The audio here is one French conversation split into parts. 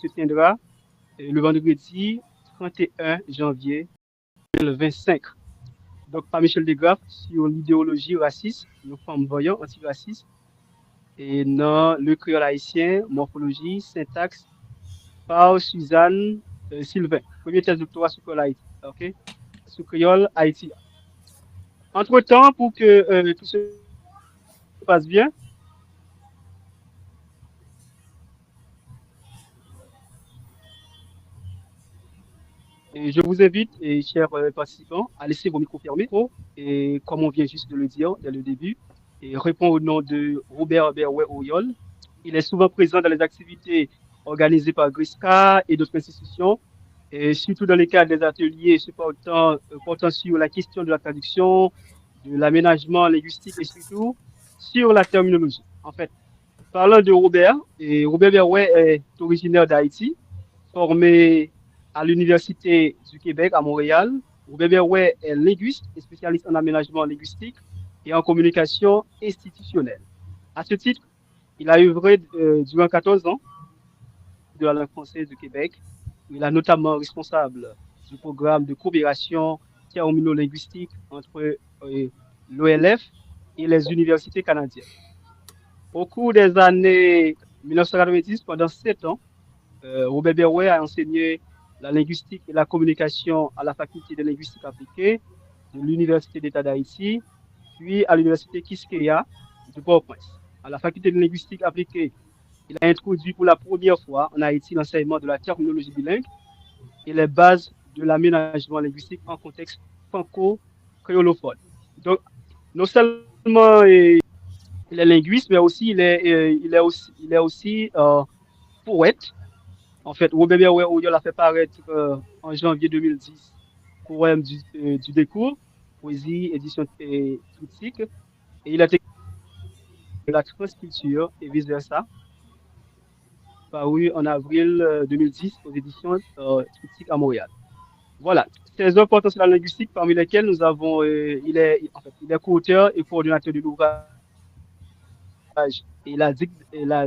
se tiendra le vendredi 31 janvier 2025. Donc, par Michel Desgraves sur l'idéologie raciste, nos femmes voyants antiracistes, et dans le créole haïtien, morphologie, syntaxe, par Suzanne Sylvain. Premier thèse de doctorat sur créole Haïti. OK? Sur créole Haïti. Entre-temps, pour que tout se passe bien, et je vous invite, chers participants, à laisser vos micros fermés. Et comme on vient juste de le dire dès le début, et répond au nom de Robert Berouet Oyol. Il est souvent présent dans les activités organisées par GRISCA et d'autres institutions, et surtout dans le cadre des ateliers portant sur la question de la traduction, de l'aménagement linguistique et surtout sur la terminologie. En fait, parlant de Robert, et Robert Berouet est originaire d'Haïti, formé à l'Université du Québec à Montréal. Robert Berouet est linguiste et spécialiste en aménagement linguistique et en communication institutionnelle. À ce titre, il a œuvré durant 14 ans de la langue française du Québec. Il est notamment responsable du programme de coopération termino-linguistique entre l'OLF et les universités canadiennes. Au cours des années 1990, pendant 7 ans, Robert Berouet a enseigné la linguistique et la communication à la faculté de linguistique appliquée de l'Université d'État d'Haïti, puis à l'Université Quisqueya de Port-au-Prince. À la faculté de linguistique appliquée, il a introduit pour la première fois en Haïti l'enseignement de la terminologie bilingue et les bases de l'aménagement linguistique en contexte franco-créolophone. Donc, non seulement il est linguiste, mais aussi il est aussi poète. En fait, Robert Berouet Oyol a fait paraître en janvier 2010 poème du décours, poésie, édition critique, et il a été la transculture et vice-versa, paru en avril 2010 aux éditions critiques à Montréal. Voilà, ces œuvres portant sur la linguistique, parmi lesquelles nous avons, il est co-auteur et coordonnateur de l'ouvrage et la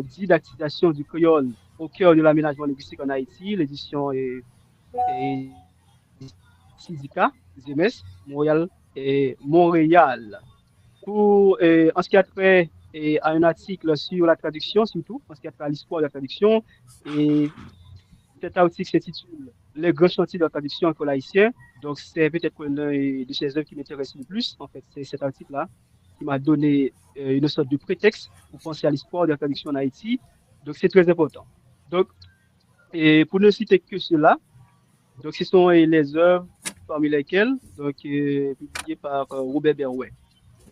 didactisation du créole au cœur de l'aménagement linguistique en Haïti, l'édition est Syndicat, ZMS, Montréal. En ce qui a trait à un article sur la traduction, surtout, en ce qui a trait à l'histoire de la traduction, et cet article s'intitule Les grands chantiers de la traduction en haïtien. Donc, c'est peut-être l'un de ces œuvres qui m'intéresse le plus. En fait, c'est cet article-là qui m'a donné une sorte de prétexte pour penser à l'histoire de la traduction en Haïti. Donc, c'est très important. Donc, et pour ne citer que cela, donc, ce sont les œuvres parmi lesquelles, donc, publiées par Robert Berouet.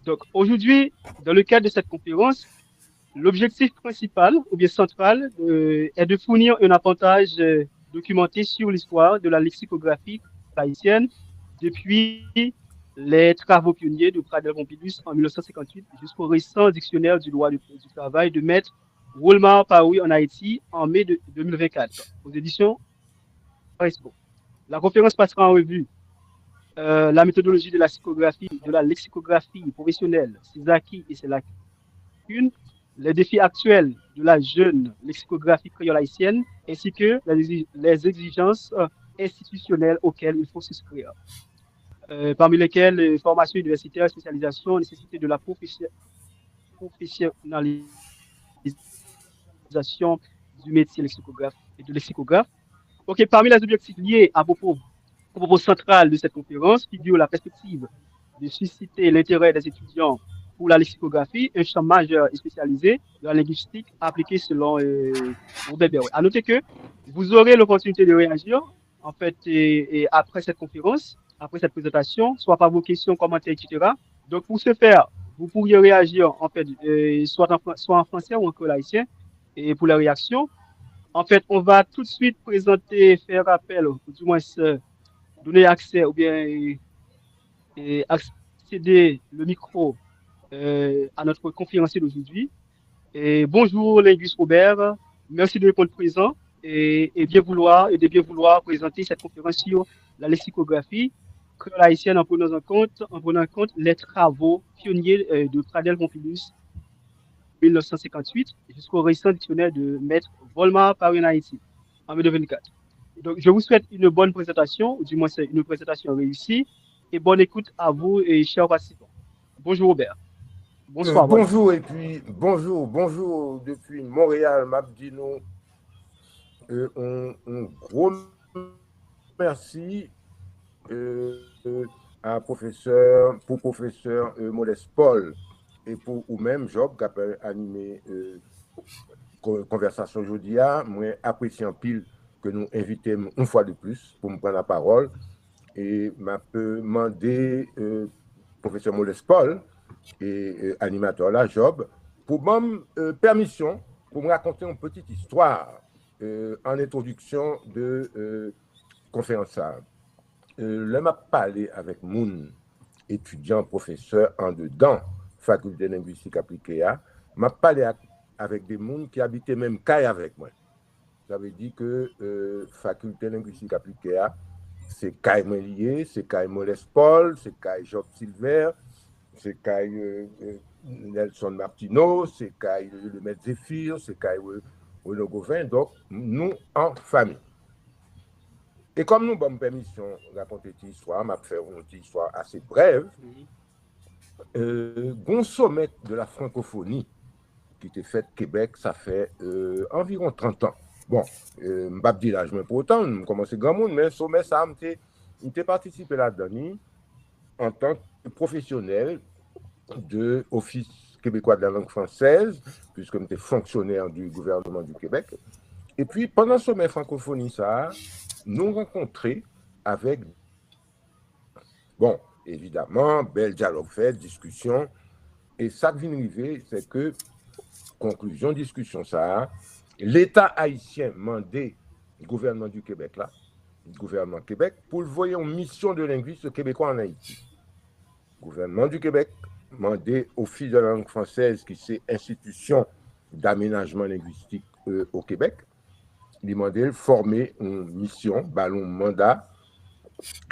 Donc, aujourd'hui, dans le cadre de cette conférence, l'objectif principal ou bien central est de fournir un appontage documenté sur l'histoire de la lexicographie haïtienne depuis les travaux pionniers de Pradel Pompidus en 1958 jusqu'au récent dictionnaire du droit du travail de maître Wolmar paru en Haïti en mai 2024 aux éditions Parisco. La conférence passera en revue la méthodologie de la lexicographie professionnelle, ses acquis et ses lacunes, les défis actuels de la jeune lexicographie créole haïtienne, ainsi que les exigences institutionnelles auxquelles il faut souscrire, parmi lesquelles formation universitaire, spécialisation, nécessité de la professionnalisation du métier lexicographe et de lexicographe. Ok, parmi les objectifs liés au propos central de cette conférence figure la perspective de susciter l'intérêt des étudiants pour la lexicographie, un champ majeur et spécialisé de la linguistique appliquée selon Robert Berouet. À noter que vous aurez l'opportunité de réagir, en fait, et après cette conférence, après cette présentation, soit par vos questions, commentaires, etc. Donc, pour ce faire, vous pourriez réagir, en fait, soit en français ou en haïtien, et pour la réaction. En fait, on va tout de suite présenter, faire appel, ou du moins donner accès ou bien accéder le micro à notre conférencier d'aujourd'hui. Et bonjour, linguiste Robert. Merci de répondre présent et de bien vouloir présenter cette conférence sur la lexicographie créole haïtienne en prenant en compte les travaux pionniers de Pradel Pompidus 1958 jusqu'au récent dictionnaire de maître Volmar paru en Haïti. en 2024. Donc, je vous souhaite une bonne présentation, ou du moins c'est une présentation réussie, et bonne écoute à vous et chers participants. Bonjour Robert. Bonsoir, voilà. Bonjour et puis bonjour depuis Montréal, Mabdino. Un gros merci à professeur Modeste Paul et pour ou-même Job qui a animé conversation aujourd'hui. Moi, apprécie en pile que nous invitons une fois de plus pour me prendre la parole et m'a demandé professeur Modeste Paul et animateur là, Job, pour me permission pour me raconter une petite histoire en introduction de conférence. Là, m'a parlé avec mon étudiant, professeur en dedans, faculté linguistique appliquée, m'a parlé avec des gens qui habitaient même caille avec moi. Ça veut dire que faculté linguistique appliquée, c'est caille lié, c'est caille Modeste Paul, c'est caille Job Silver, c'est caille Nelson Martineau, c'est caille le maître Zéphir, c'est caille Renaud Gauvin, donc nous en famille. Et comme nous avons permission de raconter cette histoire, je vais faire une histoire assez brève. Un sommet de la francophonie qui était fait au Québec, ça fait environ 30 ans. Bon, je ne vais pas dire l'âge, mais pour autant, je commence grand monde, mais le sommet, ça, j'ai participé là-dedans en tant que professionnel de l'Office québécois de la langue française, puisque j'étais fonctionnaire du gouvernement du Québec. Et puis, pendant ce sommet francophonie, ça, nous rencontrés avec, bon, évidemment, bel dialogue fait, discussion. Et ça qui vient arriver, c'est que, conclusion, discussion, ça, l'État haïtien mandé le gouvernement du Québec, là, le gouvernement Québec, pour le voyer en mission de linguiste québécois en Haïti. Le gouvernement du Québec mandé Office de la langue française, qui c'est institution d'aménagement linguistique au Québec, il demandé de former une mission, ballon mandat,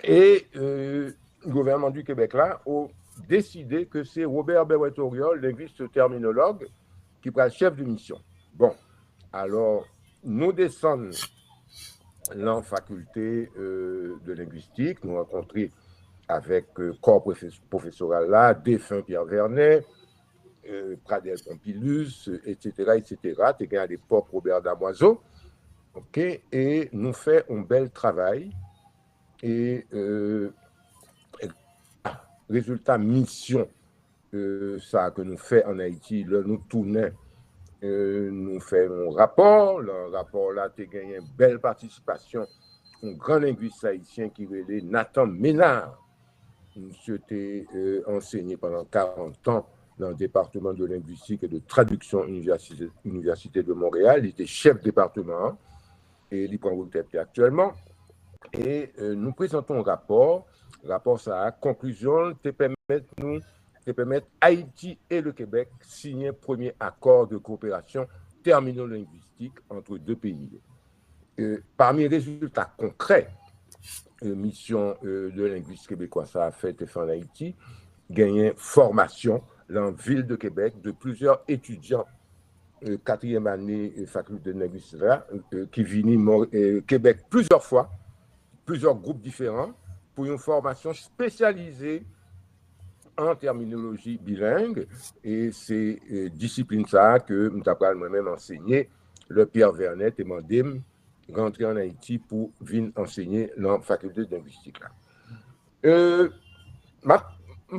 et le gouvernement du Québec là a décidé que c'est Robert Berwet-Auriol, linguiste terminologue, qui prend le chef de mission. Bon, alors nous descendons dans la faculté de linguistique, nous rencontrons avec corps professoral là, défunt Pierre Vernet, Pradel Pompilus, etc., etc. C'était à l'époque Robert Damoiseau. OK, et nous fait un bel travail. Et résultat, mission, ça que nous fait en Haïti, là, nous tournons, nous faisons un rapport. Le rapport là, tu as gagné une belle participation. Un grand linguiste haïtien qui est Nathan Ménard. Monsieur était enseigné pendant 40 ans dans le département de linguistique et de traduction Université de Montréal. Il était chef département et il prend retraite actuellement. Et nous présentons un rapport. Rapport ça a conclusion te permettre Haïti et le Québec signer un premier accord de coopération termino-linguistique entre deux pays. Parmi les résultats concrets, mission de linguiste québécois, ça a fait en Haïti, gagné formation dans la ville de Québec de plusieurs étudiants quatrième année faculté de linguistique qui viennent Québec plusieurs fois, plusieurs groupes différents, pour une formation spécialisée en terminologie bilingue. Et c'est discipline ça que je moi-même enseigné, le Pierre Vernet et Mandem, rentrer en Haïti pour venir enseigner dans la faculté de linguistique.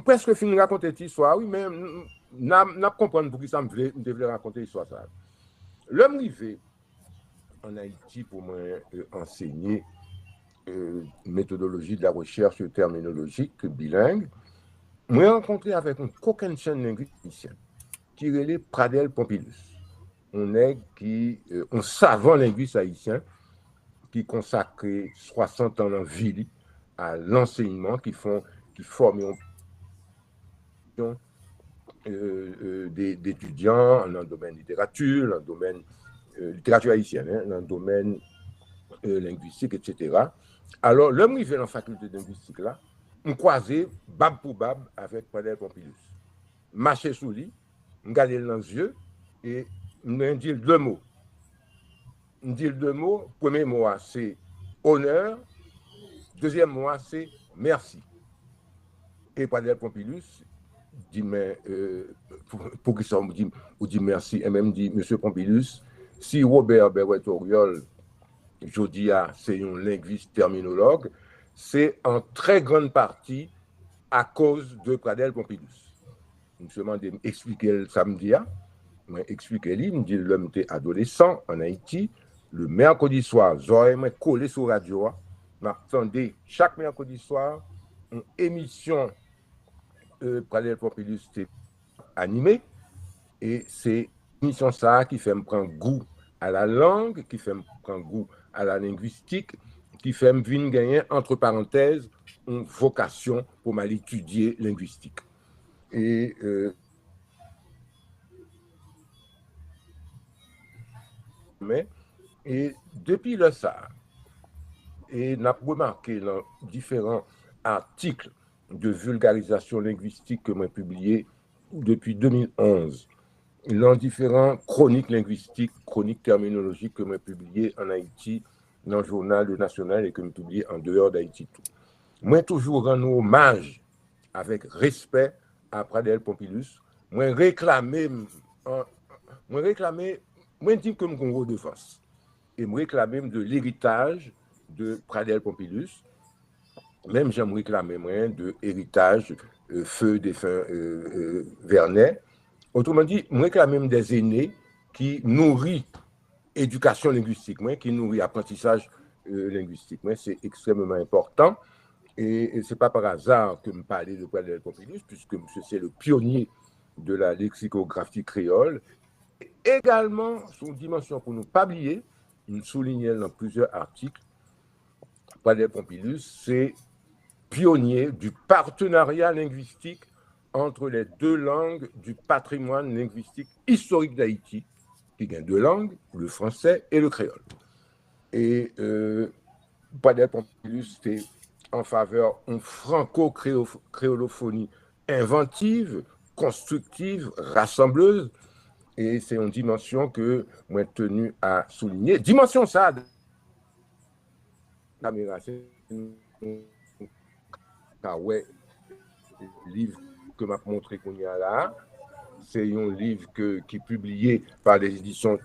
Presque fini de raconter cette histoire, oui, mais je comprends pour qui ça me devait raconter l'histoire. L'homme arrivé en Haïti pour moi enseigner méthodologie de la recherche terminologique bilingue, moi rencontré avec un coquin chaîne linguisticien qui relait Pradel Pompilus, un savant linguiste haïtien qui consacrait 60 ans en ville à l'enseignement, qui forment d'étudiants dans le domaine littérature, dans le domaine littérature haïtienne, dans le domaine linguistique, etc. Alors, l'homme qui vient dans la faculté de linguistique là, on croisait bab pour bab avec Pradel Pompilus. Marcher sous lui, me regarder dans les yeux et me dire deux mots. on dit deux mots. Premier mot, c'est honneur. Deuxième mot, c'est merci. Et Pradel Pompilus dit, mais pour qui ça, on dit merci, et même dit, Monsieur Pompilus, si Robert Berret-Auriol, je dis, c'est un linguiste terminologue, c'est en très grande partie à cause de Pradel Pompilus. Je me demande d'expliquer le samedi, expliquer lui, me dit, l'homme était adolescent en Haïti, le mercredi soir, j'aurais collé sur la radio, m'attendais chaque mercredi soir, une émission Pradel Pompilus était animée, et c'est une émission ça qui fait me prendre goût à la langue, qui fait me prendre goût à la linguistique, qui fait me venir gagner, entre parenthèses, une vocation pour m'aller étudier linguistique. Et depuis le ça, et n'a remarqué dans différents articles de vulgarisation linguistique que j'ai publiés depuis 2011, dans différentes chroniques linguistiques, chroniques terminologiques que j'ai publiées en Haïti, dans le journal national et que j'ai publié en dehors d'Haïti. Moi, toujours rendre hommage avec respect à Pradel Pompilus. Moi, réclamer, moi, dis que je suis redevance. Et me réclamer de l'héritage de Pradel Pompilus. Même j'aime réclamer de l'héritage feu défunt Vernet. Autrement dit, je réclame des aînés qui nourrissent éducation linguistique, qui nourrit apprentissage linguistique. C'est extrêmement important. Et ce n'est pas par hasard que je parlais de Pradel Pompilus, puisque c'est le pionnier de la lexicographie créole. Également, sous dimension pour ne pas oublier, nous soulignons dans plusieurs articles, Pradel Pompilus, c'est pionnier du partenariat linguistique entre les deux langues du patrimoine linguistique historique d'Haïti, qui a deux langues, le français et le créole. Et Pradel Pompilus, c'est en faveur d'une franco-créolophonie inventive, constructive, rassembleuse, et c'est une dimension que moi tenu à souligner. Dimension ça, caméra, c'est ouais, livre que m'a montré qu'on y a là, c'est un livre qui est publié par les éditions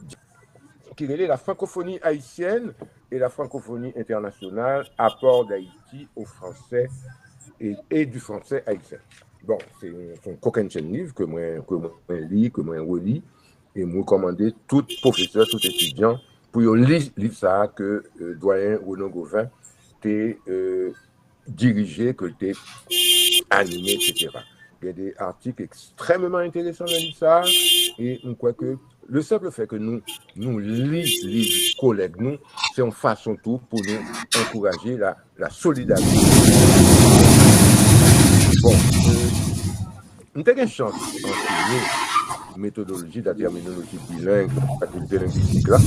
qui est la francophonie haïtienne et la francophonie internationale, apport d'Haïti au français et du français haïtien. Bon, c'est un coquin livre que moi lis, que moi relis, et me recommander tout professeur, tout étudiant pour lire ça que doyen Renaud Gauvin t'es dirigé, que t'es animé, etc. Il y a des articles extrêmement intéressants dans ça, et on croit que le simple fait que nous lisons les collègues, nous, c'est une façon tout pour nous encourager la solidarité. Bon, nous avons une chance d'enseigner la méthodologie de la terminologie bilingue, la faculté linguistique là.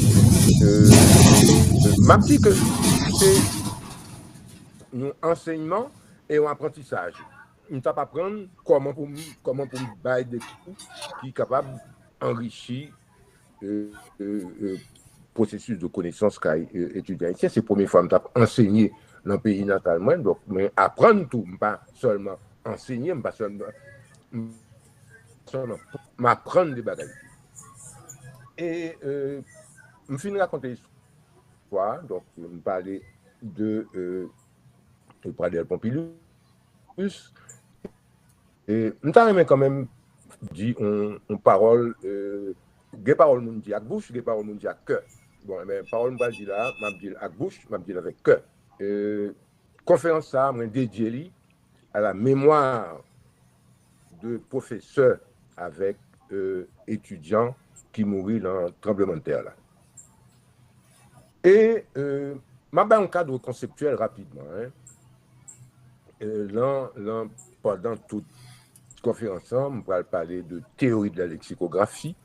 Ma dit que c'est un enseignement et un apprentissage. Nous avons apprendre comment pour bailler des cours qui est capable d'enrichir processus de connaissance qu'a étudiant. C'est la première fois que je enseigné dans le pays natalement, donc mais apprendre tout, pas seulement enseigner, pas seulement m'apprendre des bagages. Et je finis raconter l'histoire, donc je me parlais de Pradel Pompilus. Et je t'ai quand même dit une parole, des paroles m'ont dit à bouche, des paroles m'ont dit à cœur. Bon, mais parole m'ont dit là, m'a dit à bouche, m'a dit avec cœur. Conférence ça, m'a dédié à la mémoire de professeurs avec étudiants qui mourent dans le tremblement de terre là. Et m'a donné un cadre conceptuel rapidement. Pendant toute conférence, on va parler de théorie de la lexicographie,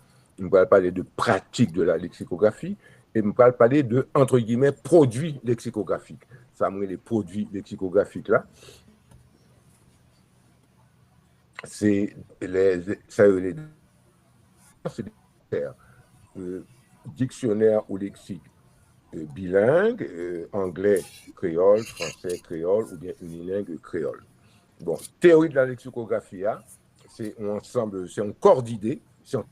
on va parler de pratique de la lexicographie, et on va parler de, entre guillemets, produits lexicographiques. Ça me les produits lexicographiques là. C'est dictionnaire ou lexique bilingue, anglais, créole, français, créole, ou bien unilingue, créole. Bon, théorie de la lexicographie, c'est un ensemble, c'est un corps d'idées scientifiques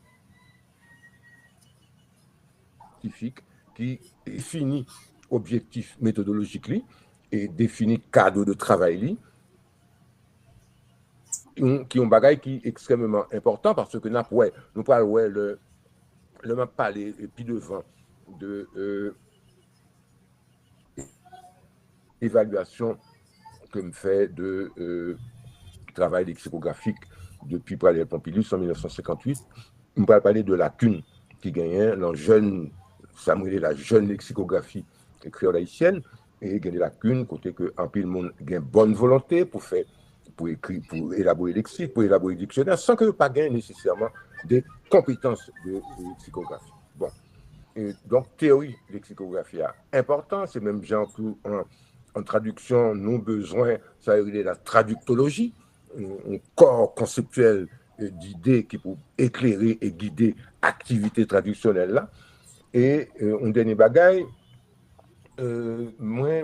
qui définit objectif méthodologique et définit cadre de travail qui ont bagaille qui est extrêmement important parce que nous parlons le même parler et puis devant de évaluation que me fait de travail lexicographique depuis Prader Pompidou en 1958. On va parler de lacune qui gagnait dans la jeune lexicographie créole haïtienne et il y a des lacunes côté que en pile monde a bonne volonté pour écrire, pour élaborer lexique, pour élaborer dictionnaire sans que pas gagner nécessairement des compétences de lexicographie. Bon. Et donc, théorie lexicographie important, c'est même genre en traduction, nous besoin, ça veut dire la traductologie, un corps conceptuel d'idées qui peut éclairer et guider activité traductionnelle là. Et un dernier bagaille, moi,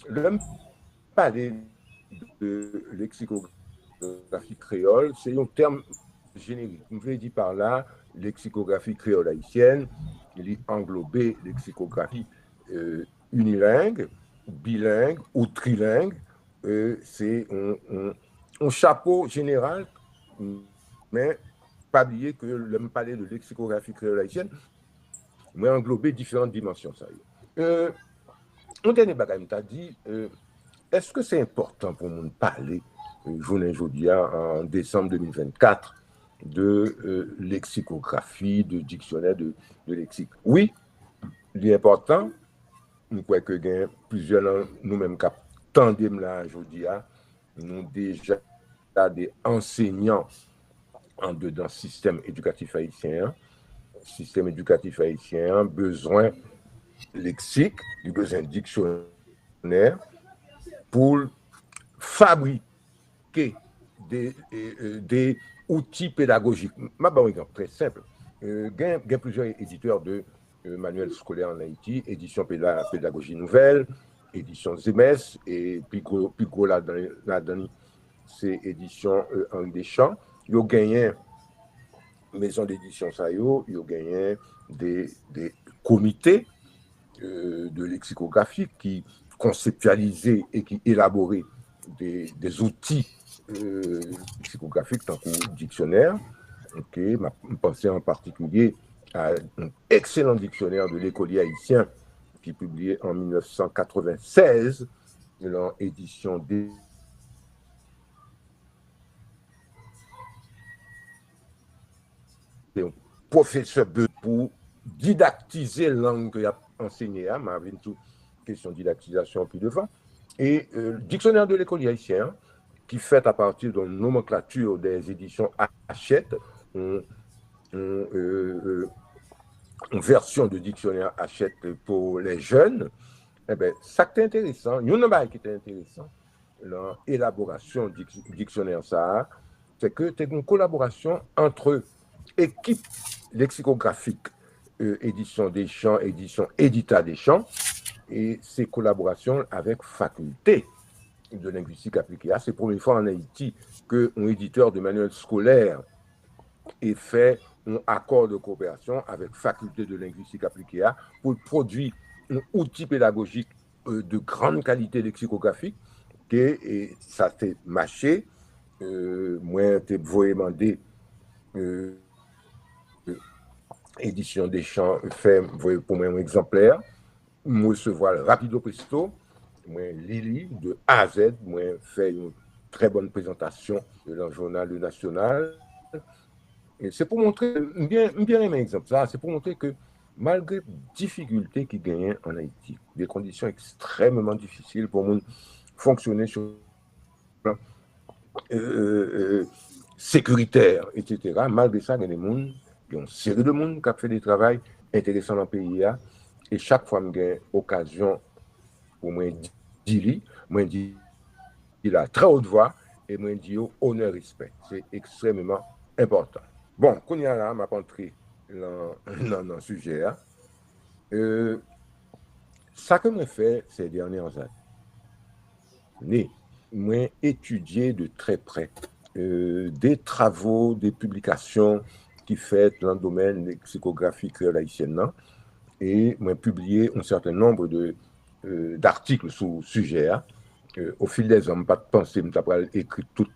l'homme parler de lexicographie créole, c'est un terme générique. Je veux dire par là, lexicographie créole haïtienne, il est englobé lexicographie unilingue, bilingue ou trilingue. C'est un chapeau général, mais pas oublier que l'homme parler de lexicographie créole haïtienne, mais englober différentes dimensions. Un dernier bagage, t'a dit, est-ce que c'est important pour nous de parler, journée aujourd'hui, en décembre 2024, de lexicographie, de dictionnaire, de lexique? Oui, il est important. Nous croyons que y a plusieurs nous-mêmes qui tandem là aujourd'hui, nous déjà des enseignants en dedans système éducatif haïtien. Système éducatif haïtien, besoin lexique, besoin dictionnaire pour fabriquer des outils pédagogiques. Ma bon exemple très simple. Il y a plusieurs éditeurs de manuels scolaires en Haïti, édition pédagogie nouvelle, édition ZMS, et puis gros là-dedans, c'est édition Henri Deschamps. Ils ont gagné maison d'édition ça ils ont gagné des comités de lexicographie qui conceptualisaient et qui élaboraient des outils lexicographiques tant que dictionnaire. Ok, je pensais en particulier à un excellent dictionnaire de l'écolier haïtien qui est publié en 1996 dans édition D. Professeur pour didactiser la langue qu'il a enseignée, mais avec une question de didactisation plus devant. Et le dictionnaire de l'écolier haïtien, qui fait à partir de la nomenclature des éditions Hachette, une version de dictionnaire Hachette pour les jeunes, eh bien, ça qui est intéressant, il y a un qui est intéressant dans l'élaboration du dictionnaire, c'est que c'est une collaboration entre équipe lexicographique, édition Deschamps, édition Édita Deschamps, et ces collaborations avec faculté de linguistique appliquée. C'est la première fois en Haïti qu'un éditeur de manuel scolaire ait fait un accord de coopération avec faculté de linguistique appliquée pour produire un outil pédagogique de grande qualité lexicographique et ça s'est marché. Moi, je vous demander édition Deschamps fait pour moi un exemplaire. Moi, recevoir rapido presto. Moi, Lili, de A à Z, moi, fait une très bonne présentation dans le journal national. Et c'est pour montrer, bien aimé exemple, ça, c'est pour montrer que malgré les difficultés qui gagnent en Haïti, des conditions extrêmement difficiles pour nous fonctionner sur le plan sécuritaire, etc., malgré ça, il y a des gens, il y a une série de monde qui a fait des travaux intéressants dans le pays. Et chaque fois que j'ai occasion pour moi dire à très haute voix et moi dire honneur respect. C'est extrêmement important. Bon, quand il y a là, m'a entré dans le sujet. Ça que moi fait ces dernières années, moi étudié de très près des travaux, des publications qui fait dans le domaine de lexicographie créole haïtienne, et moi publié un certain nombre d'articles sur le sujet. Au fil des ans, pas de penser, je n'ai écrit toute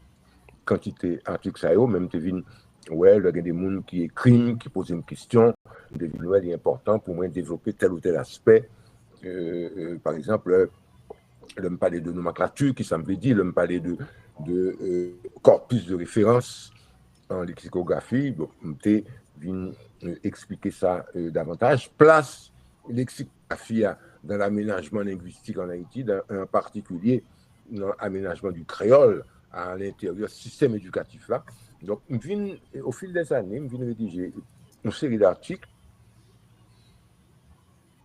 quantité d'articles, même tu viens, ouais, il y a des gens qui écrivent, qui posent une question, il est important pour moi développer tel ou tel aspect. Par exemple, je me parler de nomenclature, qui ça me veut dire, je me parler de corpus de référence en lexicographie. Bon, je viens expliquer ça davantage. Place lexicographie dans l'aménagement linguistique en Haïti, en particulier dans l'aménagement du créole à l'intérieur du système éducatif là. Donc, au fil des années, je viens rédiger une série d'articles,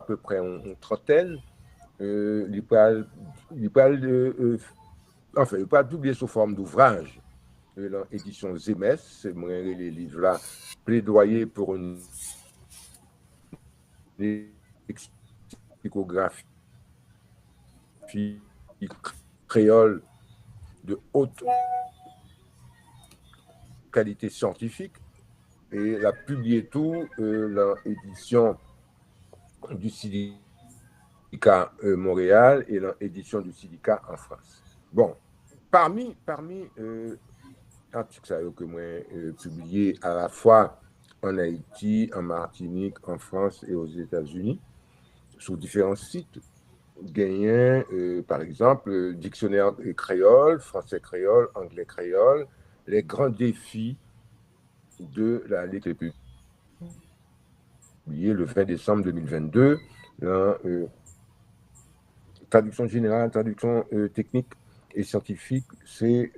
à peu près une trentaine. Il peut publier sous forme d'ouvrage dans l'édition Zemes, c'est moi les livres là, plaidoyer pour une lexicographie créole de haute qualité scientifique, et la publié tout dans l'édition du syndicat Montréal et dans l'édition du syndicat en France. Bon, parmi articles que moi publié à la fois en Haïti, en Martinique, en France et aux États-Unis, sur différents sites, gagnant, par exemple, dictionnaire créole, français créole, anglais créole, les grands défis de la lecture, publié le 20 décembre 2022, dans traduction générale, traduction technique et scientifique, c'est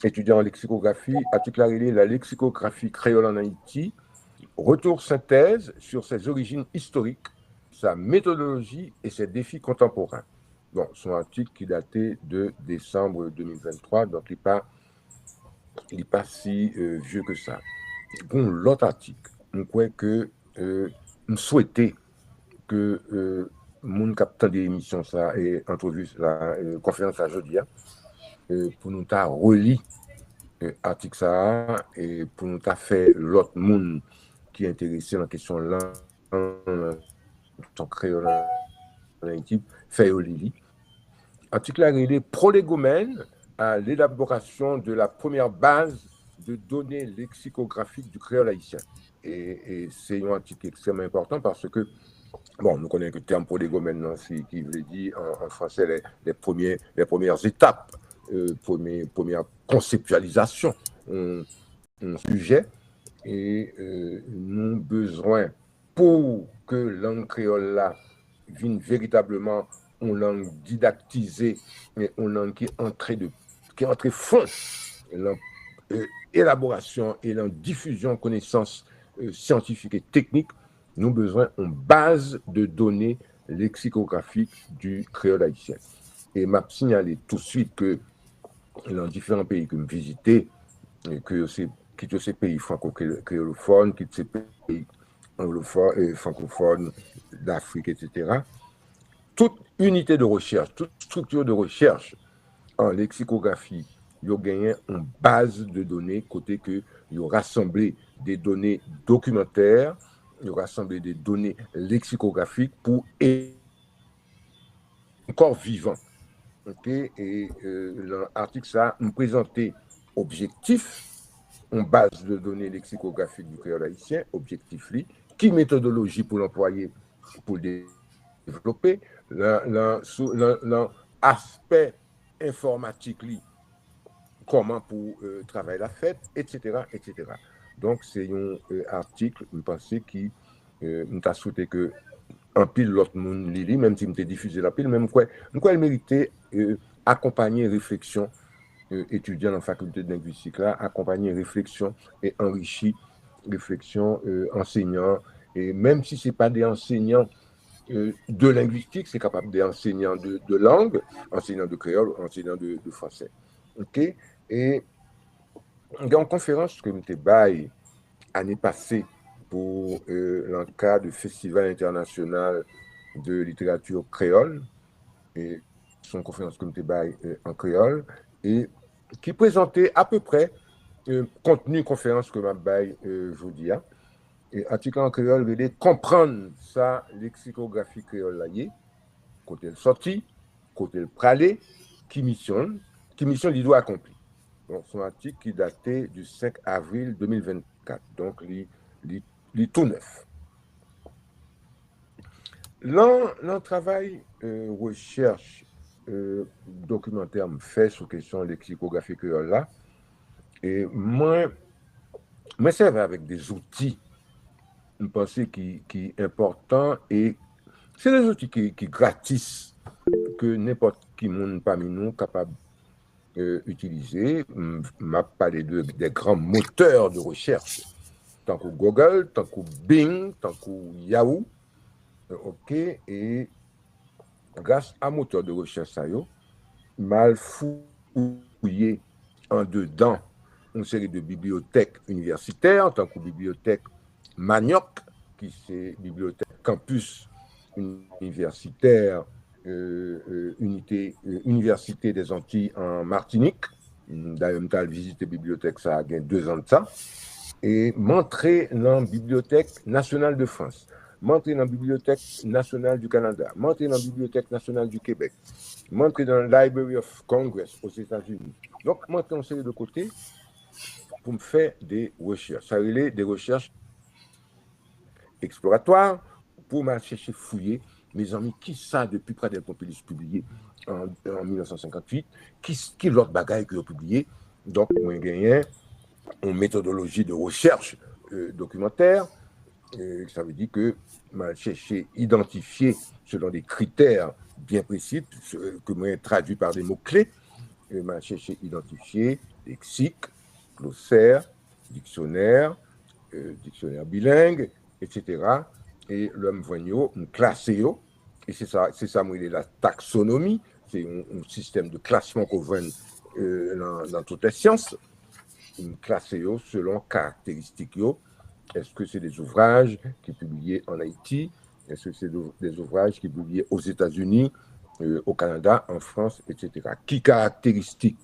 étudiant en lexicographie, article arrêté la lexicographie créole en Haïti, retour synthèse sur ses origines historiques, sa méthodologie et ses défis contemporains. Bon, son article qui datait de décembre 2023, donc il n'est pas si vieux que ça. Bon, l'autre article, je crois que je souhaitais que mon capitaine d'émission ça et entrevue la conférence à jeudi pour nous ta relire article ça et pour nous ta faire l'autre monde qui est intéressé dans la question langue son créole en Haïti fait au Lili. Article arrêté prolégomène à l'élaboration de la première base de données lexicographiques du créole haïtien. Et c'est un article extrêmement important parce que, bon, nous connaissons le terme prolégomène, qui veut dire en français les premières étapes, première conceptualisation un sujet. Et nous avons besoin, pour que la langue créole là vienne véritablement une langue didactisée, mais une langue qui est entrée fond dans l'élaboration et la diffusion de connaissances scientifiques et techniques, nous avons besoin d'une base de données lexicographiques du créole haïtien. Et m'a signalé tout de suite que dans différents pays que je visitais, que c'est quitte ces pays franco-créolophones, quitte ces pays anglophones, francophones d'Afrique, etc. Toute unité de recherche, toute structure de recherche en lexicographie, ils ont gagné une base de données, côté que ils ont rassemblé des données documentaires, ils ont rassemblé des données lexicographiques pour encore vivant. Okay? Et l'article ça nous présentait objectif, une base de données lexicographiques du créole haïtien, objectif li, qui méthodologie pour l'employer, pour le développer, l'aspect informatique li, comment pour travailler la fête, etc., etc. Donc, c'est un article, je pense, qui m'a souhaité que en pile l'autre monde lili, même si m'était diffusé la pile, même quoi elle méritait accompagner réflexion étudiant en faculté de linguistique là, accompagner réflexion et enrichir réflexion enseignants, et même si c'est pas des enseignants de linguistique, c'est capable des enseignants de langue, enseignants de créole, enseignants de français. OK? Et dans une conférence que m'était bail l'année passée pour le cas du Festival international de littérature créole, et son conférence comité bail en créole, et qui présentait à peu près contenu conférence que m'a bail aujourd'hui. Et article en créole, veut comprendre sa lexicographie créole là, côté le sorti, côté le pralé, qui mission il doit accomplir. Donc, son article qui datait du 5 avril 2024. Donc, il tout neuf. L'un travail recherche documentaire me fait sur question lexicographie créole là, et moi servais avec des outils, je pense qui important, et c'est des outils qui gratis, que n'importe qui monde parmi nous capable utiliser. M'a parlé des grands moteurs de recherche, tant que Google, tant que Bing, tant que Yahoo, ok, et grâce à moteur de recherche ça yo, mal fouillé en dedans une série de bibliothèques universitaires, tant que bibliothèque Manioc, qui c'est bibliothèque campus universitaire, Université des Antilles en Martinique. D'ailleurs, je suis visité la bibliothèque, ça a 2 ans de ça. Et m'entrer dans la Bibliothèque nationale de France, m'entrer dans la Bibliothèque nationale du Canada, m'entrer dans la Bibliothèque nationale du Québec, m'entrer dans la Library of Congress aux États-Unis. Donc, m'entrer en série de côté pour me faire des recherches. Ça relève des recherches exploratoires pour me chercher fouiller. Mes amis, qui ça depuis près d'un Pompidou publié en 1958, qui l'autre bagaille que j'ai publié. Donc, moi, j'ai gagné une méthodologie de recherche documentaire. Ça veut dire que m'a cherché identifier selon des critères bien précis, que moi traduit par des mots-clés, m'a cherché identifier lexique, glossaire, dictionnaire, dictionnaire bilingue, etc. Et l'homme voigno, une classe, et c'est ça, moi, la taxonomie, c'est un système de classement qu'on voit dans toutes les sciences, une classe selon caractéristiques. Est-ce que c'est des ouvrages qui sont publiés en Haïti? Est-ce que c'est des ouvrages qui sont publiés aux États-Unis, au Canada, en France, etc. Qui caractéristiques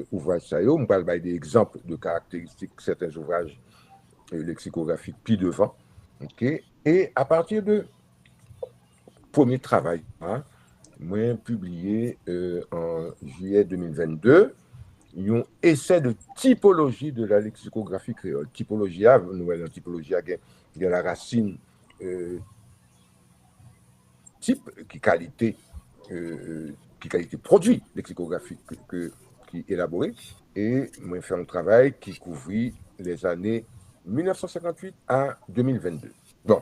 ouvrages ça? On parle des exemples de caractéristiques, certains ouvrages lexicographiques puis devant. Okay? Et à partir de premier travail, moi publié en juillet 2022, un essai de typologie de la lexicographie créole. Typologie, nous typologie il y a la racine type qui qualité produit lexicographique qui élaboré, et moi fait un travail qui couvrit les années 1958 à 2022. Bon,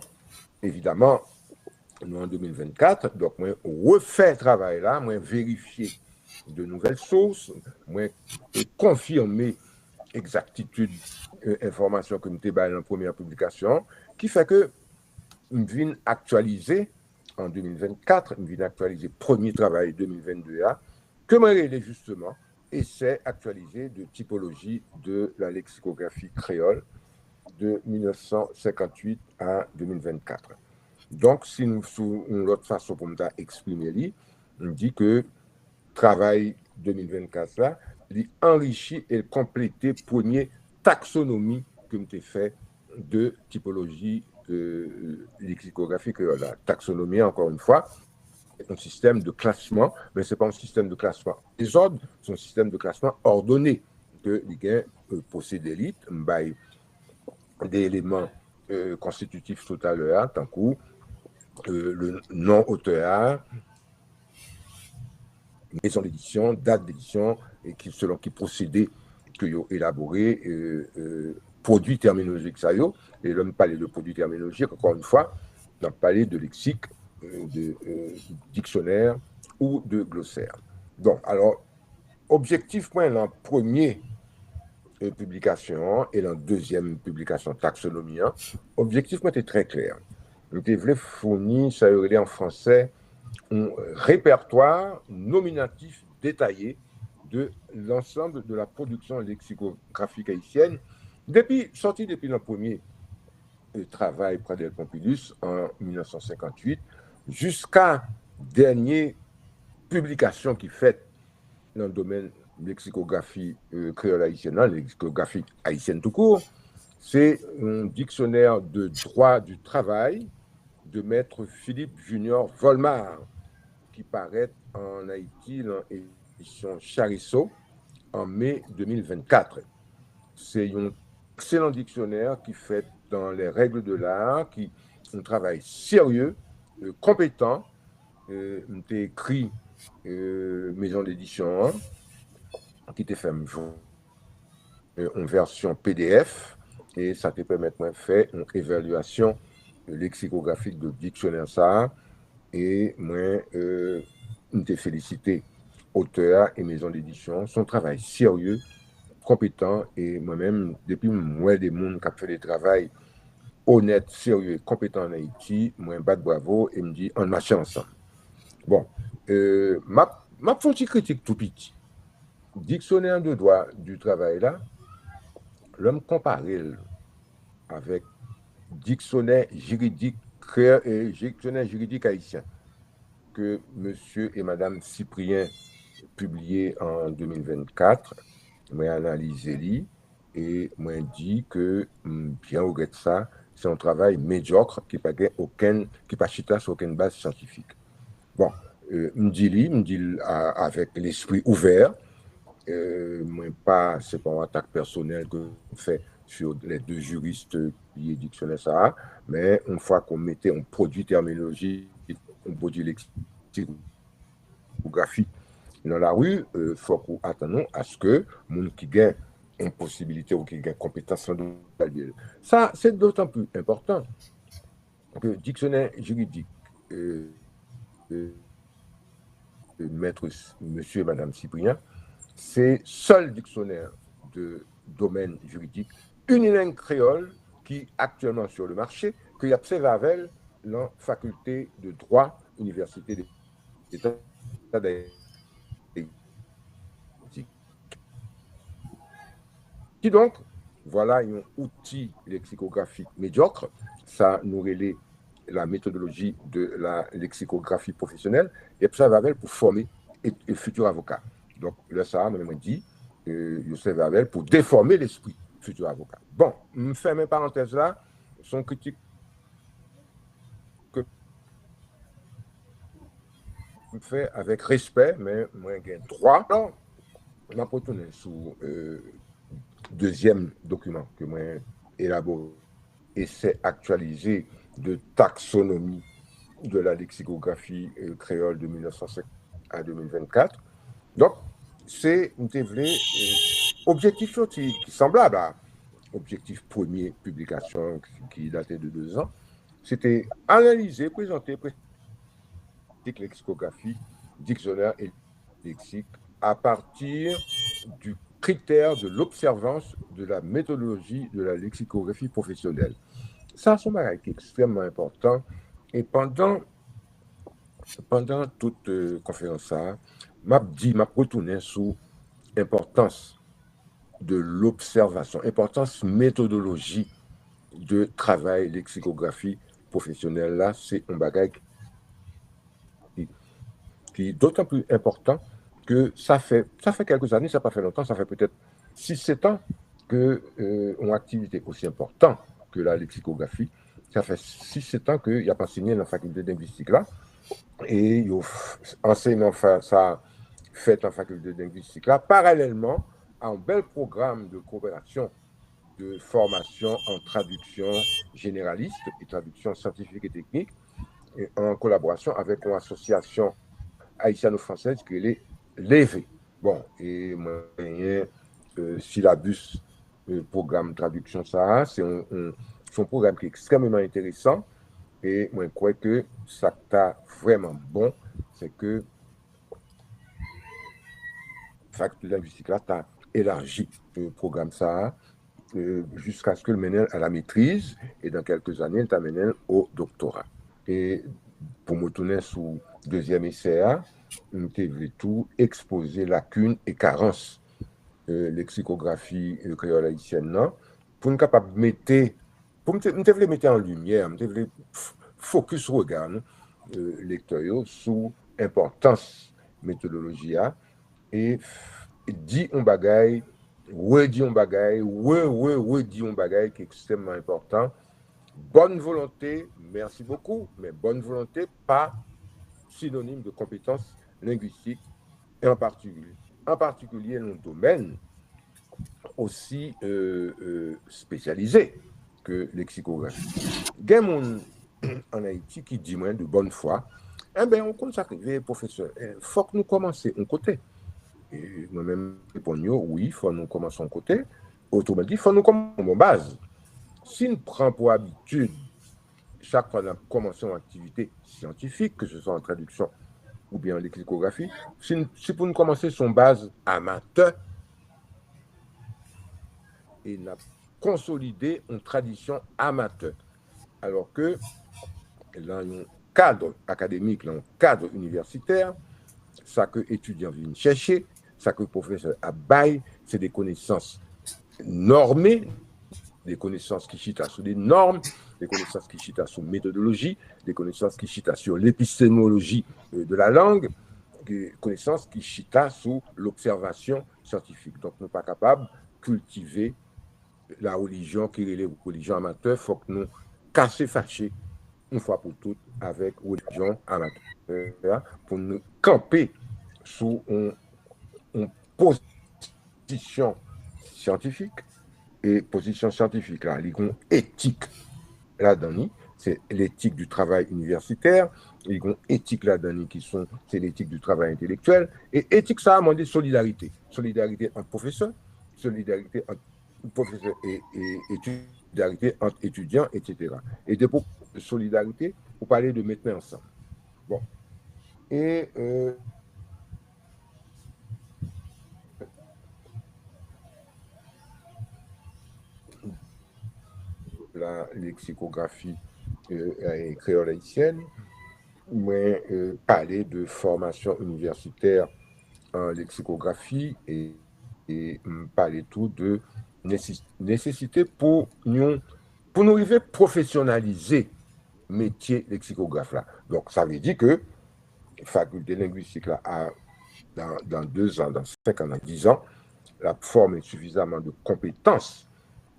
évidemment, nous en 2024, donc moi refait le travail là, moi vérifier de nouvelles sources, moi confirmer exactitude information que nous avons dans la première publication, qui fait que nous venons actualiser en 2024, nous venons actualiser premier travail 2022 que moi justement essai actualisé de typologie de la lexicographie créole de 1958 à 2024. Donc, si nous sous une autre façon pour nous exprimer, on dit que travail 2024 là, il enrichit et complété premier taxonomie que nous avons fait de typologie lexicographique. La taxonomie, encore une fois, est un système de classement, mais ce n'est pas un système de classement désordre, c'est un système de classement ordonné que les possèdent d'élite, des éléments constitutifs tout à l'heure, tant que le nom auteur, maison d'édition, date d'édition, et selon qui procédé que vous élaboré, produit terminologique ça yo, et l'homme parler de produit terminologique, encore une fois, on parler de lexique, de dictionnaire ou de glossaire. Donc, alors, objectif point, la première publication et la deuxième publication taxonomie, objectif point est très clair. Nous devons fournir, ça y est en français, un répertoire nominatif détaillé de l'ensemble de la production lexicographique haïtienne, sorti depuis le premier travail Pradel Pompidou en 1958 jusqu'à dernière publication qui fait dans le domaine de lexicographie créole haïtienne, la lexicographie haïtienne tout court, c'est un dictionnaire de droit du travail de maître Philippe Junior Volmar, qui paraît en Haïti dans l'édition Charisso en mai 2024. C'est un excellent dictionnaire qui fait dans les règles de l'art, qui un travail sérieux, compétent. J'ai écrit maison d'édition qui te fait en version PDF et ça te permet de faire une évaluation lexicographique de dictionnaire ça et moi te féliciter auteur et maison d'édition, son travail sérieux, compétent et moi-même depuis moi des monde qui a fait des travail honnête, sérieux, compétent en Haïti, moi bat bravo et me dit on marche ensemble. Bon, ma petite critique tout petit. Dictionnaire de droit du travail là, l'homme comparé avec dictionnaire juridique haïtien que monsieur et madame Cyprien publié en 2024, moi analysé et moi dit que bien au regrette ça, c'est un travail médiocre qui pas chita sur aucune base scientifique. Bon, me dit avec l'esprit ouvert. Moi pas, c'est pas une attaque personnelle que je fais sur les deux juristes qui dictionnaient ça, mais une fois qu'on mettait un produit terminologie, un produit lexicographie dans la rue, il faut qu'on attende à ce que les gens qui gagnent une possibilité ou qui gagnent compétence en ça, c'est d'autant plus important que dictionnaire juridique, maître monsieur et madame Cyprien, c'est seul dictionnaire de domaine juridique unilingue créole qui est actuellement sur le marché, qu'il y a observé avec la faculté de droit, université de l'État d'Haïti. Qui donc, voilà un outil lexicographique médiocre, ça nous relaie la méthodologie de la lexicographie professionnelle et observé avec pour former et futurs avocats. Donc, là, ça m'a dit, Youssef Vavel, pour déformer l'esprit futur avocat. Bon, je fais mes parenthèses là, son critique que je fais avec respect, mais moi, j'ai droit. Alors, je vais retourner sur deuxième document que moi élaboré et c'est actualisé de taxonomie de la lexicographie créole de 1905 à 2024. Donc, c'est une objectif qui semblable à objectif premier publication qui datait de 2 ans, c'était analyser, présenter lexicographie, dictionnaire et lexique à partir du critère de l'observance de la méthodologie de la lexicographie professionnelle. Ça, c'est un bagage extrêmement important. Et pendant toute conférence, m'a retourné sur l'importance de l'observation, importance méthodologie de travail lexicographie professionnelle. Là, c'est un bagage qui est d'autant plus important que ça fait quelques années, ça n'a pas fait longtemps, ça fait peut-être 6-7 ans que une activité aussi importante que la lexicographie, ça fait 6-7 ans qu'il n'y a pas signé dans la faculté de linguistique là, et enseignant ça fait en faculté de linguistique là, parallèlement à un bel programme de coopération de formation en traduction généraliste et traduction scientifique et technique, et en collaboration avec une association haïtiano-française qui est l'EV. Bon, et moi, syllabus, programme traduction, ça, c'est un programme qui est extrêmement intéressant. Et moi, je crois que ça t'a vraiment bon, c'est que la faculté de linguistique là, t'as élargi le programme ça jusqu'à ce que le mène à la maîtrise et dans quelques années, il t'amène au doctorat. Et pour me tourner sous deuxième essai, je voulais tout exposer lacunes et carences lexicographie créole haïtienne, non? Pour nous capable mettre, pour me mettre en lumière, me focus regard, non? lecteur sous importance méthodologie et dit un bagay, redit un bagay, redit un bagay qui est extrêmement important. Bonne volonté, merci beaucoup, mais bonne volonté, pas synonyme de compétence linguistique, et en particulier dans un domaine aussi spécialisé que lexicographie. Il y a des gens en Haïti qui disent de bonne foi, eh bien, on consacre, professeur, il faut que nous commencions un côté. Et moi-même, réponds, oui, il faut que nous commençons un côté. Autrement dit, il faut que nous commençons en base. Si nous prenons pour habitude, chaque fois que nous commençons une activité scientifique, que ce soit en traduction ou bien en lexicographie, si pour nous commencer son base amateur, et nous consolider une tradition amateur. Alors que dans un cadre académique, dans un cadre universitaire, ça que étudiants viennent chercher, ça que professeur abaille, c'est des connaissances normées, des connaissances qui chitent sur des normes, des connaissances qui chitent sur méthodologie, des connaissances qui chitent sur l'épistémologie de la langue, des connaissances qui chitent sur l'observation scientifique. Donc, nous ne sommes pas capables de cultiver la religion qui est la religion amateur. Il faut que nous casser fâchés une fois pour toutes avec religion amateur pour nous camper sous une position scientifique. Et position scientifique, là, il y a une éthique là-dedans, c'est l'éthique du travail universitaire, il y a une éthique là-dedans c'est l'éthique du travail intellectuel, et éthique, ça a demandé solidarité. Solidarité entre professeurs, solidarité entre professeurs et solidarité entre étudiants, etc. Et de solidarité, pour parler de mettre ensemble. Bon. Et la lexicographie créole haïtienne, mais parler de formation universitaire en lexicographie et parler tout de nécessité pour nous arriver à professionnaliser le métier lexicographe là. Donc ça veut dire que la faculté linguistique là, dans 2 ans, dans 5 ans, dans 10 ans, la forme suffisamment de compétences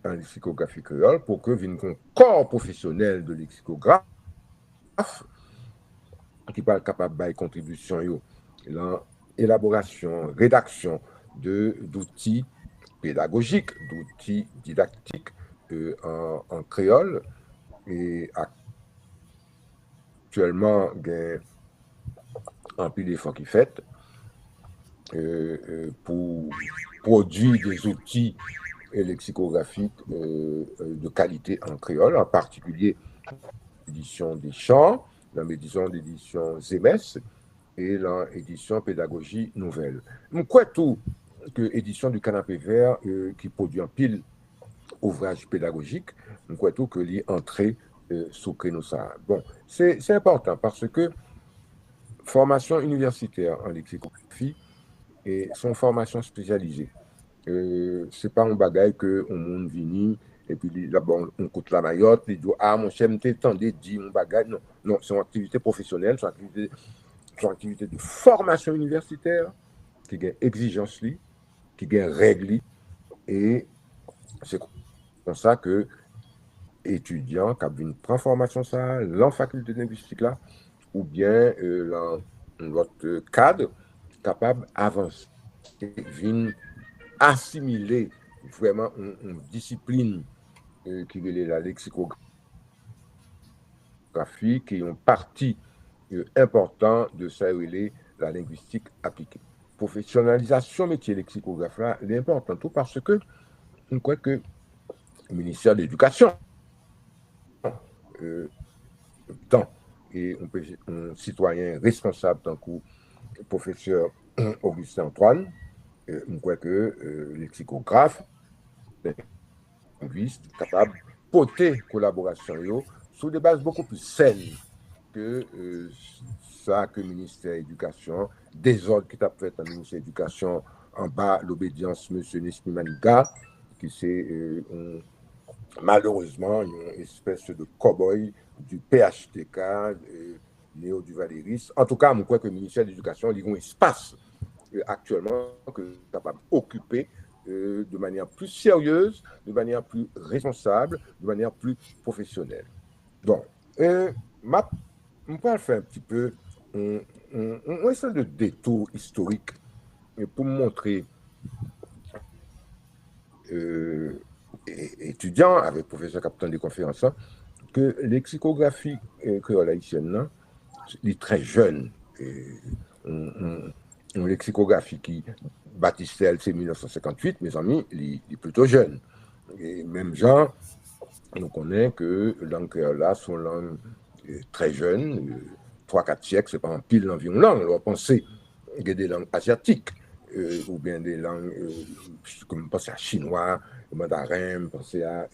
en lexicographie créole pour que vienne un corps professionnel de lexicographe qui va être capable de contribution dans l'élaboration, rédaction d'outils pédagogiques, d'outils didactiques en créole. Et actuellement, il y a un peu d'efforts qui fait pour produire des outils lexicographiques de qualité en créole, en particulier l'édition des chants, dans l'édition d'édition ZMS et dans l'édition pédagogie nouvelle. Je crois tout que l'édition du Canapé Vert qui produit un pile ouvrage pédagogique, je crois tout que l'y entrer sous créneau ça. Bon, c'est important parce que formation universitaire en lexicographie et son formation spécialisée. C'est pas un bagage que on monde vini et puis là bon on coûte la maillotte il dit mon chef m'était tendé dit un bagage non c'est une activité professionnelle c'est une activité de formation universitaire qui a exigence qui a règle et c'est comme ça que étudiants qui viennent prendre formation ça dans faculté de linguistique là ou bien dans l'autre cadre capable d'avancer viennent assimiler vraiment une discipline qui est la lexicographie, qui est une partie importante de ça, la linguistique appliquée. Professionnalisation métier lexicographe là, c'est important tout parce que on croit que le ministère de l'Éducation et un citoyen responsable tant que le professeur Augustin Antoine, on croit que lexicographe linguiste capable de porter collaboration sur des bases beaucoup plus saines que ça que le ministère de l'Éducation, des ordres qui t'a fait dans le ministère de l'Éducation en bas, l'obédience M. Nesmi Maniga, qui c'est malheureusement une espèce de cow-boy du PHTK, Néo Duvaléris. En tout cas, je crois que le ministère de l'Éducation a un espace actuellement que est capable d'occuper de manière plus sérieuse, de manière plus responsable, de manière plus professionnelle. Donc, on va faire un petit peu un espèce de détour historique pour montrer étudiants avec professeur capitaine de conférence que lexicographie créole haïtienne est très jeune. Une lexicographie qui Baptistel, c'est 1958, mes amis, il est plutôt jeune. Et même genre, on connaît que langue créole là sont langues très jeunes, 3-4 siècles, c'est pas un pile environ langue. On va penser qu'il y a des langues asiatiques, ou bien des langues, comme penser à chinois, le mandarin, penser à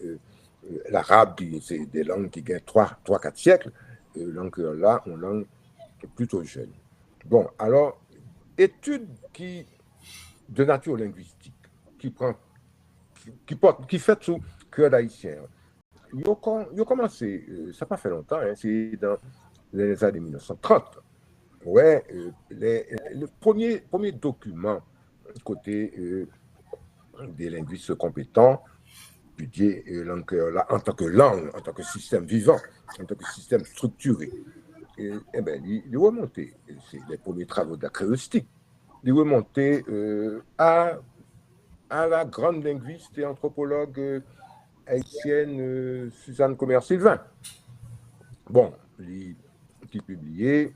l'arabe, c'est des langues qui gagnent 3-4 siècles. Langue créole là, on langue plutôt jeune. Bon, alors, études de nature linguistique qui fait sous créole haïtien. Ils ont commencé, ça n'a pas fait longtemps, hein, c'est dans les années 1930. Ouais, le premier document côté des linguistes compétents, étudier langue là en tant que langue, en tant que système vivant, en tant que système structuré. Eh bien, il remontait, c'est les premiers travaux de la créolistique, il remontait à la grande linguiste et anthropologue haïtienne Suzanne Comer-Sylvain. Bon, qui publiait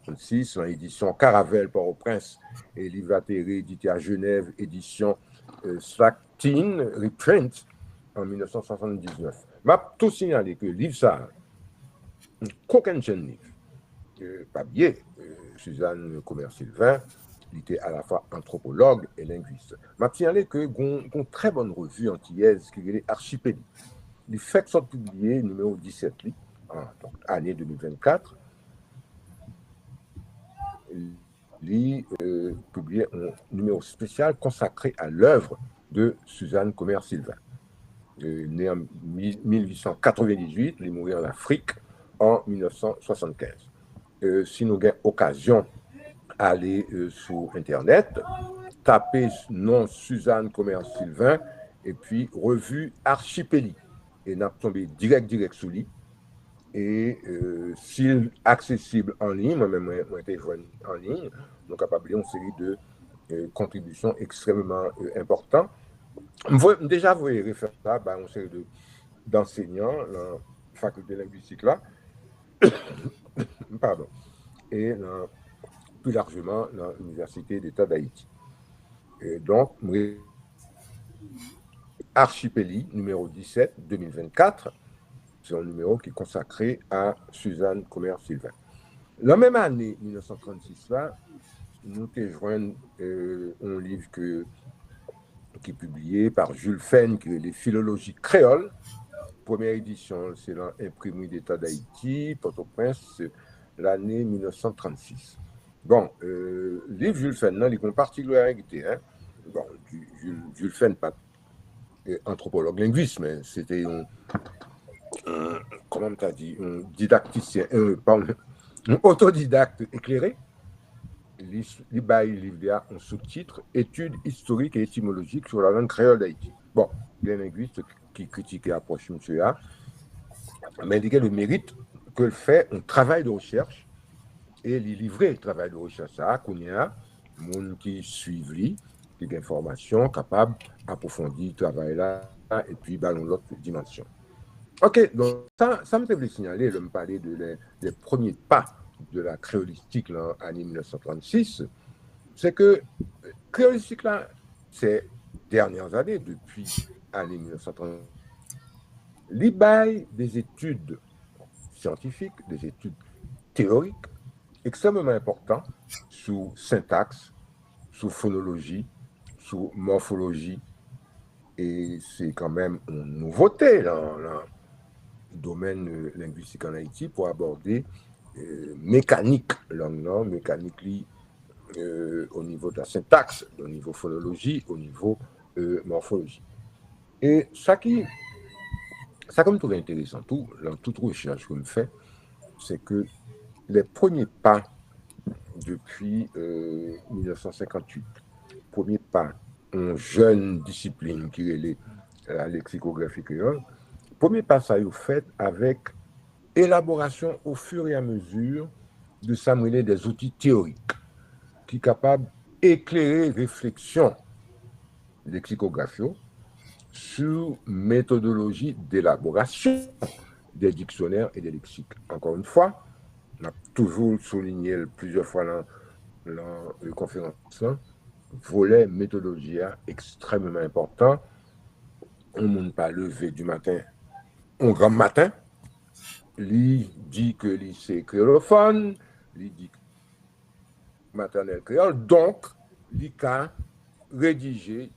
aussi en édition Caravelle Port-au-Prince et Livatéré édité à Genève, édition Slacktine reprint en 1979. M'a tout signalé que livre ça, qu'aucun jeune livre, pas bien, Suzanne Comer-Sylvain, il était à la fois anthropologue et linguiste. M'a signalé que une très bonne revue antillaise qui est Archipélie. Les faits sont publiés, numéro 17, donc année 2024. Il publié un numéro spécial consacré à l'œuvre de Suzanne Comer-Sylvain. Né en 1898, il est mort en Afrique en 1975. Si nous avons occasion d'aller sur Internet, tapez nom Suzanne Comer-Sylvain et puis revue Archipélie. Et n'a tombé direct sous lui. Et s'il est accessible en ligne, moi-même, j'ai été joint en ligne, nous capable une série de contributions extrêmement importantes. Déjà, vous voyez référer à une série d'enseignants dans la faculté linguistique là, pardon, et plus largement dans l'Université d'État d'Haïti. Et donc, Archipélie, numéro 17, 2024, c'est un numéro qui est consacré à Suzanne Comer-Sylvain. La même année, 1936, là, nous avons joint un livre qui est publié par Jules Fenn, qui est Les Philologies créoles. Première édition, c'est l'Imprimerie d'État d'Haïti, Port-au-Prince, l'année 1936. Bon, le livre Jules Fenn, il a une particularité. Hein? Bon, Jules Fenn, pas anthropologue linguiste, mais c'était comment tu as dit, un didacticien, un autodidacte éclairé. Il livre un sous-titre Études historiques et étymologiques sur la langue créole d'Haïti. Bon, les linguistes qui critiquaient l'approche monsieur A m'indiquaient le mérite que fait un travail de recherche et il livrait le travail de recherche à qu'on y a monde qui suivent lui, qui a des informations capables d'approfondir le travail là et puis dans l'autre dimension. Ok, donc ça me fait signaler, je me parlais des premiers pas de la créolistique là, en 1936, c'est que créolistique là, ces dernières années, depuis l'année 1930, l'IBAI des études scientifiques, des études théoriques, extrêmement importantes sous syntaxe, sous phonologie, sous morphologie, et c'est quand même une nouveauté dans le domaine linguistique en Haïti pour aborder mécanique langue, mécanique au niveau de la syntaxe, au niveau phonologie, au niveau morphologie. Et ça comme trouve intéressant, dans toute recherche que je fais, c'est que les premiers pas depuis 1958, premiers pas en jeune discipline qui est la lexicographie créole, premier pas ça est fait avec élaboration au fur et à mesure de s'amener des outils théoriques qui sont capables d'éclairer réflexion lexicographie sur méthodologie d'élaboration des dictionnaires et des lexiques. Encore une fois, on a toujours souligné plusieurs fois dans la conférence, volet méthodologie extrêmement important. On ne monte pas lever du matin au grand matin. Il dit que c'est créolophone, il dit maternelle créole, donc il a rédigé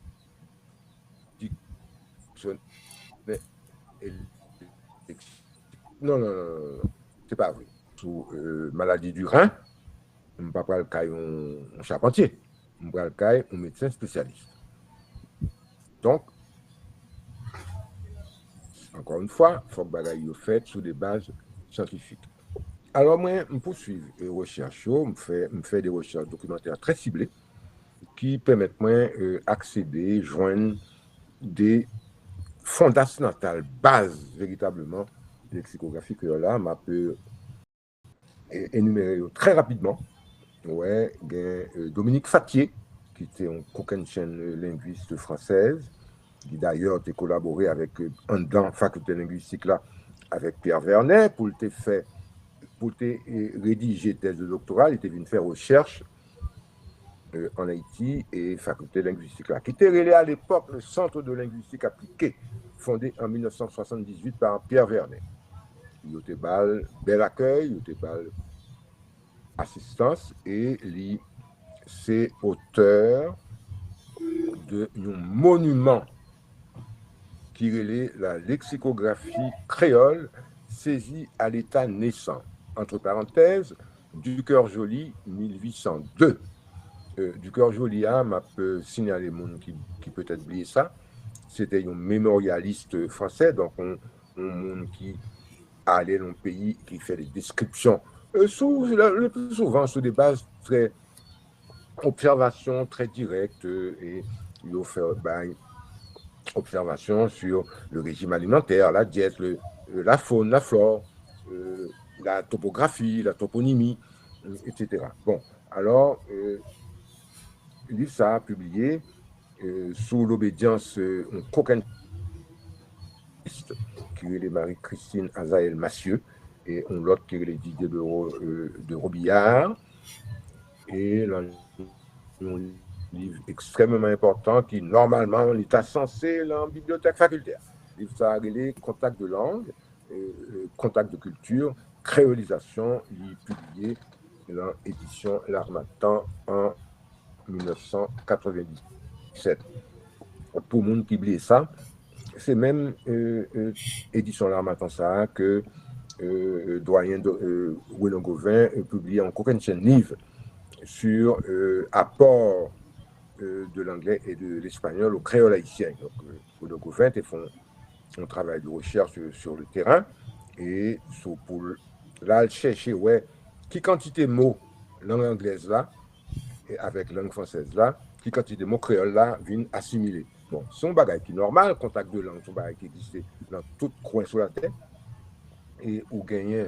non, c'est pas vrai. Sous maladie du rein, on ne peut pas le cailler un charpentier, on peut le cailler un médecin spécialiste. Donc, encore une fois, il faut que bagaille soit fait sur des bases scientifiques. Alors, moi, je poursuis les recherches, je fais des recherches documentaires très ciblées qui permettent moi d'accéder, joindre des fondamentales, bases véritablement lexicographie que là, je peux énumérer très rapidement. Ouais, Dominique Fatier, qui était un coquin-chaîne linguiste française, qui d'ailleurs a collaboré avec dans la faculté linguistique là, avec Pierre Vernet pour rédiger thèse de doctorat. Il était venu faire recherche en Haïti et faculté linguistique là, qui était relais à l'époque le Centre de linguistique appliquée, fondé en 1978 par Pierre Vernet. Il était bel accueil, il était assistance et c'est auteur d'un monument qui relève la lexicographie créole saisie à l'état naissant. Entre parenthèses, Ducœur-Joly, 1802. Ducœur-Joly, m'a signalé monde qui peut-être oublié ça. C'était un mémorialiste français, donc un monde qui allait dans le pays, qui fait des descriptions, le plus souvent sur des bases très observations très directes et il a fait observations sur le régime alimentaire, la diète, la faune, la flore, la topographie, la toponymie, etc. Bon, alors, ça a publié sous l'obédience un coquin qui est les Marie-Christine Azaël Massieu et un autre qui est les Didier de Robillard. Et là, un livre extrêmement important qui, normalement, est censé dans la bibliothèque facultaire. Il ça a relé contact de langue, contact de culture, créolisation, il est publié dans l'édition L'Harmattan en 1997. Pour le monde qui oublie ça, c'est même édition L'Harmattan ça que doyen Renaud Gauvin publié en coquin livre sur apport de l'anglais et de l'espagnol au créole haïtien. Donc, Renaud Gauvin fait un travail de recherche sur le terrain et pour là, chercher qui quantité de mots langue anglaise là et avec langue française là, qui quantité de mots créole là viennent assimiler. Bon, c'est un bagage qui est normal, contact de langue, c'est un bagage qui existe dans tout coin sur la terre et où gagner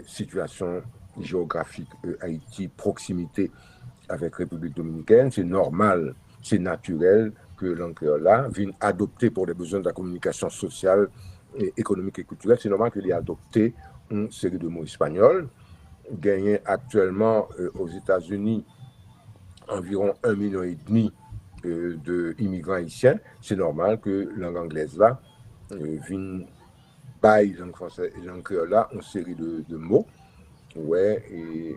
situation géographique Haïti, proximité avec République dominicaine, c'est normal, c'est naturel que langue créole là vienne adopter pour les besoins de la communication sociale, et économique et culturelle. C'est normal qu'il ait adopté une série de mots espagnols. Gagné actuellement aux États-Unis environ 1,5 million d'immigrants haïtiens. C'est normal que langue anglaise là vienne bail langue française et langue créole là une série de mots. Ouais, et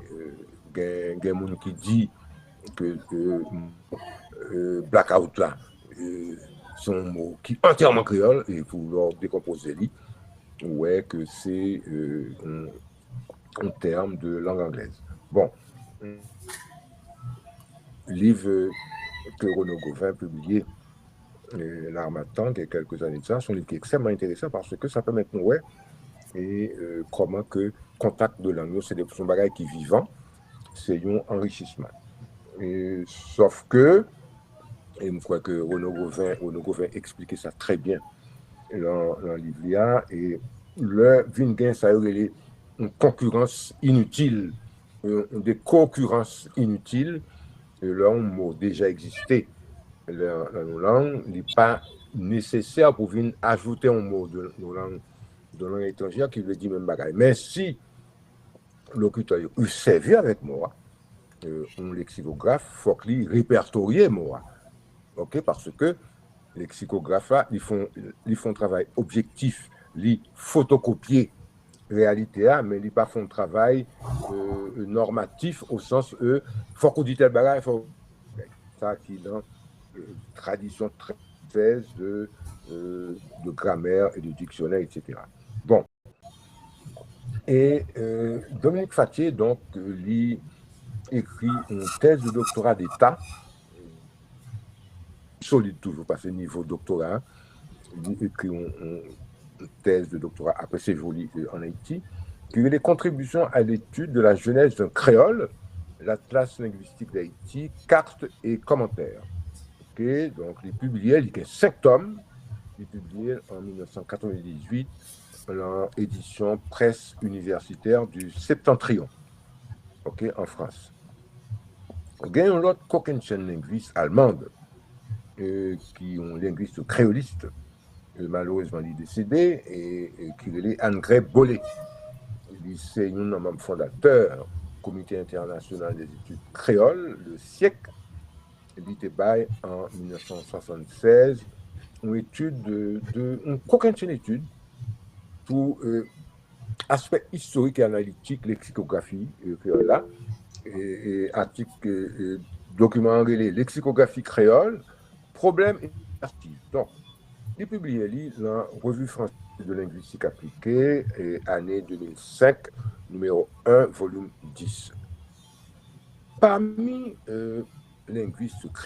il y a des gens qui disent que blackout là sont un mot qui est entièrement créole et pour leur décomposer lui, ouais, que c'est un terme de langue anglaise. Bon, livre que Renaud Gauvin a publié L'Harmattan, il y a quelques années de ça, c'est un livre qui est extrêmement intéressant parce que ça permet de nous et comment que contact de langue, c'est des bagages qui vivant, c'est un enrichissement. Et, sauf que, et je crois que Renaud Gauvin expliquait ça très bien dans le livre, et le Vingain, ça a eu une concurrence inutile, des concurrences inutiles, et là, un mot déjà existé dans nos langues, il n'est pas nécessaire pour venir ajouter un mot de langue étrangère qui veut dire même bagaille. Mais si locuteur a servi avec moi, un lexicographe, il faut qu'il répertorie moi. Okay? Parce que les lexicographes, là, ils font un travail objectif, ils photocopient réalité, mais ils ne font pas un travail normatif au sens il faut qu'on dise tel bagage, il faut ça qui est dans tradition très de grammaire et de dictionnaire, etc. Bon. Et Dominique Fattier, donc, lui écrit une thèse de doctorat d'État, solide toujours, parce que niveau doctorat, il écrit une thèse de doctorat après ses jolis en Haïti, qui est les contributions à l'étude de la genèse d'un créole, l'Atlas linguistique d'Haïti, cartes et commentaires. Okay? Donc, il publié, il y a 5 tomes, il est publié en 1998 dans l'édition presse universitaire du Septentrion, okay, en France. Il y a un autre Cockenschen linguiste allemande, qui est un linguiste créoliste, malheureusement il est décédé, et qui est André Bollet. C'est un membre fondateur du Comité international des études créoles, le SIEC. Il était bail en 1976 une étude une Cockenschen étude pour aspect historique et analytique, lexicographie, là, et article, document anglais, lexicographie créole, problème et perspective. Donc, il est publié dans la Revue française de linguistique appliquée, année 2005, numéro 1, volume 10. Parmi linguistes créoles,